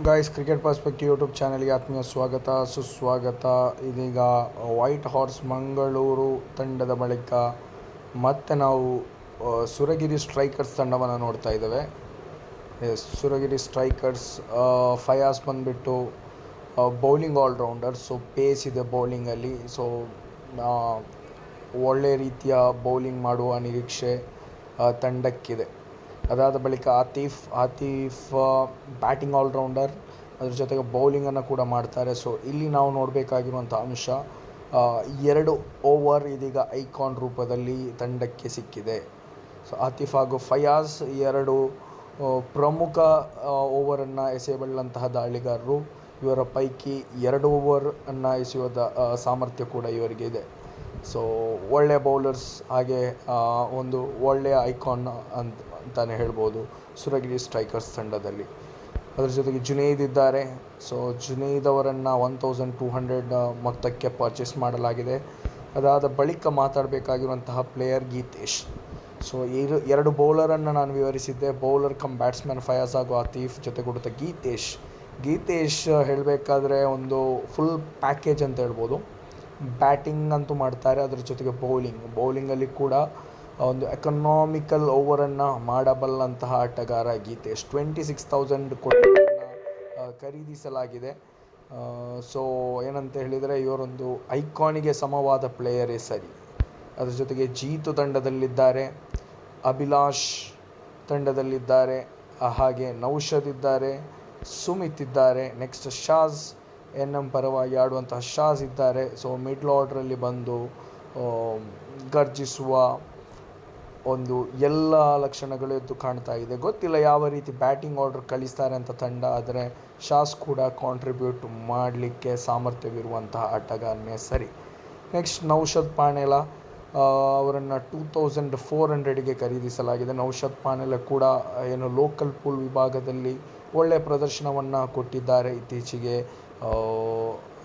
Guys, cricket perspective YouTube ಚಾನಲ್ಗೆ ಆತ್ಮೀಯ ಸ್ವಾಗತ ಸುಸ್ವಾಗತ. ಇದೀಗ ವೈಟ್ ಹಾರ್ಸ್ ಮಂಗಳೂರು ತಂಡದ ಬಳಿಕ ಮತ್ತೆ ನಾವು ಸುರಗಿರಿ ಸ್ಟ್ರೈಕರ್ಸ್ ತಂಡವನ್ನು ನೋಡ್ತಾ ಇದ್ದೇವೆ. ಸುರಗಿರಿ ಸ್ಟ್ರೈಕರ್ಸ್ ಫಯಾಸ್ ಬಂದುಬಿಟ್ಟು ಬೌಲಿಂಗ್ ಆಲ್ರೌಂಡರ್. ಸೊ ಪೇಸ್ ಇದೆ ಬೌಲಿಂಗಲ್ಲಿ. ಸೊ ಒಳ್ಳೆ ರೀತಿಯ ಬೌಲಿಂಗ್ ಮಾಡುವ ನಿರೀಕ್ಷೆ ತಂಡಕ್ಕಿದೆ. ಅದಾದ ಬಳಿಕ ಆತೀಫ್ ಬ್ಯಾಟಿಂಗ್ ಆಲ್ರೌಂಡರ್, ಅದ್ರ ಜೊತೆಗೆ ಬೌಲಿಂಗನ್ನು ಕೂಡ ಮಾಡ್ತಾರೆ. ಸೊ ಇಲ್ಲಿ ನಾವು ನೋಡಬೇಕಾಗಿರುವಂಥ ಅಂಶ 2 ಓವರ್ ಇದೀಗ ಐಕಾನ್ ರೂಪದಲ್ಲಿ ತಂಡಕ್ಕೆ ಸಿಕ್ಕಿದೆ. ಸೊ ಆತೀಫ್ ಹಾಗೂ ಫಯಾಜ್ 2 ಪ್ರಮುಖ ಓವರನ್ನು ಎಸೆಯಬಲ್ಲಂತಹ ದಾಳಿಗಾರರು. ಇವರ ಪೈಕಿ 2 ಓವರನ್ನು ಎಸೆಯುವ ಸಾಮರ್ಥ್ಯ ಕೂಡ ಇವರಿಗೆ ಇದೆ. ಸೊ ಒಳ್ಳೆಯ ಬೌಲರ್ಸ್, ಹಾಗೆ ಒಂದು ಒಳ್ಳೆಯ ಐಕಾನ್ ಅಂತಲೇ ಹೇಳ್ಬೋದು ಸುರಗಿರಿ ಸ್ಟ್ರೈಕರ್ಸ್ ತಂಡದಲ್ಲಿ. ಅದರ ಜೊತೆಗೆ ಜುನೈದ್ ಇದ್ದಾರೆ. ಸೊ ಜುನೈದ್ ಅವರನ್ನು 1200 ಮೊತ್ತಕ್ಕೆ ಪರ್ಚೇಸ್ ಮಾಡಲಾಗಿದೆ. ಅದಾದ ಬಳಿಕ ಮಾತಾಡಬೇಕಾಗಿರುವಂತಹ ಪ್ಲೇಯರ್ ಗೀತೇಶ್. ಸೊ 2 ಬೌಲರನ್ನು ನಾನು ವಿವರಿಸಿದ್ದೆ. ಬೌಲರ್ ಕಮ್ ಬ್ಯಾಟ್ಸ್ಮನ್ ಫಯಾಜ್ ಹಾಗೂ ಆತೀಫ್, ಜೊತೆಗೂಡುತ್ತಾ ಗೀತೇಶ್ ಹೇಳಬೇಕಾದ್ರೆ ಒಂದು ಫುಲ್ ಪ್ಯಾಕೇಜ್ ಅಂತ ಹೇಳ್ಬೋದು. ಬ್ಯಾಟಿಂಗ್ ಅಂತೂ ಮಾಡ್ತಾರೆ, ಅದರ ಜೊತೆಗೆ ಬೌಲಿಂಗಲ್ಲಿ ಕೂಡ ಒಂದು ಎಕನಾಮಿಕಲ್ ಓವರನ್ನು ಮಾಡಬಲ್ಲಂತಹ ಆಟಗಾರ ಗೀತೇಶ್. 26,000 ಕೋಟಿಗಳನ್ನು ಖರೀದಿಸಲಾಗಿದೆ. ಸೊ ಏನಂತ ಹೇಳಿದರೆ ಇವರೊಂದು ಐಕಾನಿಗೆ ಸಮವಾದ ಪ್ಲೇಯರೇ ಸರಿ. ಅದರ ಜೊತೆಗೆ ಜೀತು ತಂಡದಲ್ಲಿದ್ದಾರೆ, ಅಭಿಲಾಷ್ ತಂಡದಲ್ಲಿದ್ದಾರೆ, ಹಾಗೆ ನೌಷದ್ ಇದ್ದಾರೆ, ಸುಮಿತ್ ಇದ್ದಾರೆ, ನೆಕ್ಸ್ಟ್ ಶಾಜ್ ಪರವಾಗಿ ಆಡುವಂತಹ ಶಾಜ್ ಇದ್ದಾರೆ. ಸೊ ಮಿಡ್ಲ್ ಆರ್ಡ್ರಲ್ಲಿ ಬಂದು ಗರ್ಜಿಸುವ ಒಂದು ಎಲ್ಲ ಲಕ್ಷಣಗಳು ಎದ್ದು ಕಾಣ್ತಾ ಇದೆ. ಗೊತ್ತಿಲ್ಲ ಯಾವ ರೀತಿ ಬ್ಯಾಟಿಂಗ್ ಆರ್ಡರ್ ಕಳಿಸ್ತಾರೆ ಅಂತ ತಂಡ, ಆದರೆ ಶಾಜ್ ಕೂಡ ಕಾಂಟ್ರಿಬ್ಯೂಟ್ ಮಾಡಲಿಕ್ಕೆ ಸಾಮರ್ಥ್ಯವಿರುವಂತಹ ಆಟಗಾರನೇ ಸರಿ. ನೆಕ್ಸ್ಟ್ ನೌಷದ್ ಪಾಣೇಲ ಅವರನ್ನು 2400ಗೆ ಖರೀದಿಸಲಾಗಿದೆ. ನೌಷದ್ ಪಾಣೇಲ ಕೂಡ ಲೋಕಲ್ ಪೂಲ್ ವಿಭಾಗದಲ್ಲಿ ಒಳ್ಳೆಯ ಪ್ರದರ್ಶನವನ್ನು ಕೊಟ್ಟಿದ್ದಾರೆ. ಇತ್ತೀಚೆಗೆ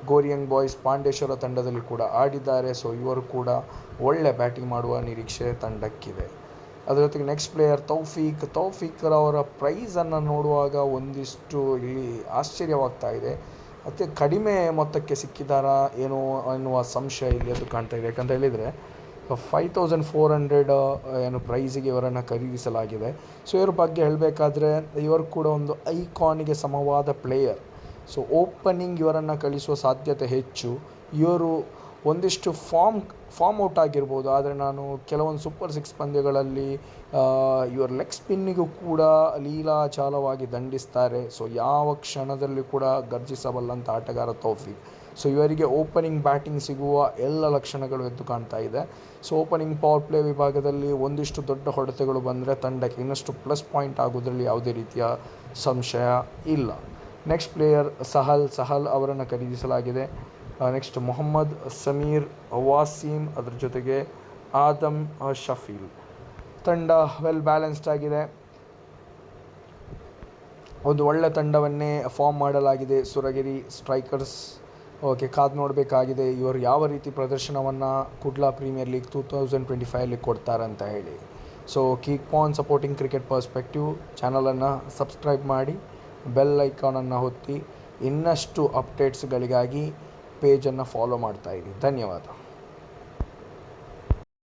ಗೋರಿಯಂಗ್ ಬಾಯ್ಸ್ ಪಾಂಡೇಶ್ವರ ತಂಡದಲ್ಲಿ ಕೂಡ ಆಡಿದ್ದಾರೆ. ಸೊ ಇವರು ಕೂಡ ಒಳ್ಳೆ ಬ್ಯಾಟಿಂಗ್ ಮಾಡುವ ನಿರೀಕ್ಷೆ ತಂಡಕ್ಕಿದೆ. ಅದರ ಜೊತೆಗೆ ನೆಕ್ಸ್ಟ್ ಪ್ಲೇಯರ್ ತೌಫೀಕ್ ಅವರ ಪ್ರೈಸನ್ನು ನೋಡುವಾಗ ಒಂದಿಷ್ಟು ಇಲ್ಲಿ ಆಶ್ಚರ್ಯವಾಗ್ತಾ ಇದೆ. ಮತ್ತು ಕಡಿಮೆ ಮೊತ್ತಕ್ಕೆ ಸಿಕ್ಕಿದ್ದಾರಾ ಏನೋ ಅನ್ನುವ ಸಂಶಯ ಇಲ್ಲಿ ಅದು ಕಾಣ್ತಾ ಇದೆ. ಯಾಕಂತ ಹೇಳಿದರೆ 5400 ಪ್ರೈಸಿಗೆ ಇವರನ್ನು ಖರೀದಿಸಲಾಗಿದೆ. ಸೊ ಇವರ ಬಗ್ಗೆ ಹೇಳಬೇಕಾದ್ರೆ ಇವರು ಕೂಡ ಒಂದು ಐಕಾನಿಗೆ ಸಮವಾದ ಪ್ಲೇಯರ್. ಸೊ ಓಪನಿಂಗ್ ಇವರನ್ನು ಕಳಿಸುವ ಸಾಧ್ಯತೆ ಹೆಚ್ಚು. ಇವರು ಒಂದಿಷ್ಟು ಫಾರ್ಮ್ ಔಟ್ ಆಗಿರ್ಬೋದು, ಆದರೆ ನಾನು ಕೆಲವೊಂದು ಸೂಪರ್ 6 ಪಂದ್ಯಗಳಲ್ಲಿ ಇವರ ಲೆಗ್ ಸ್ಪಿನ್ನಿಗೂ ಕೂಡ ಲೀಲಾಚಾಲವಾಗಿ ದಂಡಿಸ್ತಾರೆ. ಸೊ ಯಾವ ಕ್ಷಣದಲ್ಲಿ ಕೂಡ ಗರ್ಜಿಸಬಲ್ಲಂಥ ಆಟಗಾರ ತೌಫೀಕ್. ಸೊ ಇವರಿಗೆ ಓಪನಿಂಗ್ ಬ್ಯಾಟಿಂಗ್ ಸಿಗುವ ಎಲ್ಲ ಲಕ್ಷಣಗಳು ಎದ್ದು ಕಾಣ್ತಾ ಇದೆ. ಸೊ ಓಪನಿಂಗ್ ಪವರ್ ಪ್ಲೇ ವಿಭಾಗದಲ್ಲಿ ಒಂದಿಷ್ಟು ದೊಡ್ಡ ಹೊಡೆತಗಳು ಬಂದರೆ ತಂಡಕ್ಕೆ ಇನ್ನಷ್ಟು ಪ್ಲಸ್ ಪಾಯಿಂಟ್ ಆಗೋದ್ರಲ್ಲಿ ಯಾವುದೇ ರೀತಿಯ ಸಂಶಯ ಇಲ್ಲ. ನೆಕ್ಸ್ಟ್ ಪ್ಲೇಯರ್ ಸಹಲ್ ಅವರನ್ನು ಖರೀದಿಸಲಾಗಿದೆ. ನೆಕ್ಸ್ಟ್ ಮೊಹಮ್ಮದ್ ಸಮೀರ್, ವಾಸೀಮ್, ಅದರ ಜೊತೆಗೆ ಆದಮ್ ಶಫೀಲ್. ತಂಡ ವೆಲ್ ಬ್ಯಾಲೆನ್ಸ್ಡ್ ಆಗಿದೆ. ಒಂದು ಒಳ್ಳೆ ತಂಡವನ್ನೇ ಫಾರ್ಮ್ ಮಾಡಲಾಗಿದೆ ಸುರಗಿರಿ ಸ್ಟ್ರೈಕರ್ಸ್. ಕಾದು ನೋಡಬೇಕಾಗಿದೆ ಇವರು ಯಾವ ರೀತಿ ಪ್ರದರ್ಶನವನ್ನು ಕುಡ್ಲಾ ಪ್ರೀಮಿಯರ್ ಲೀಗ್ 2025 ಕೊಡ್ತಾರೆ ಅಂತ ಹೇಳಿ. So keep on supporting cricket perspective. ಚಾನಲನ್ನು ಸಬ್ಸ್ಕ್ರೈಬ್ ಮಾಡಿ, ಬೆಲ್ ಐಕಾನನ್ನು ಒತ್ತಿ, ಇನ್ನಷ್ಟು ಅಪ್ಡೇಟ್ಸ್ಗಳಿಗಾಗಿ ಪೇಜನ್ನು ಫಾಲೋ ಮಾಡ್ತಾಯಿರಿ. ಧನ್ಯವಾದ.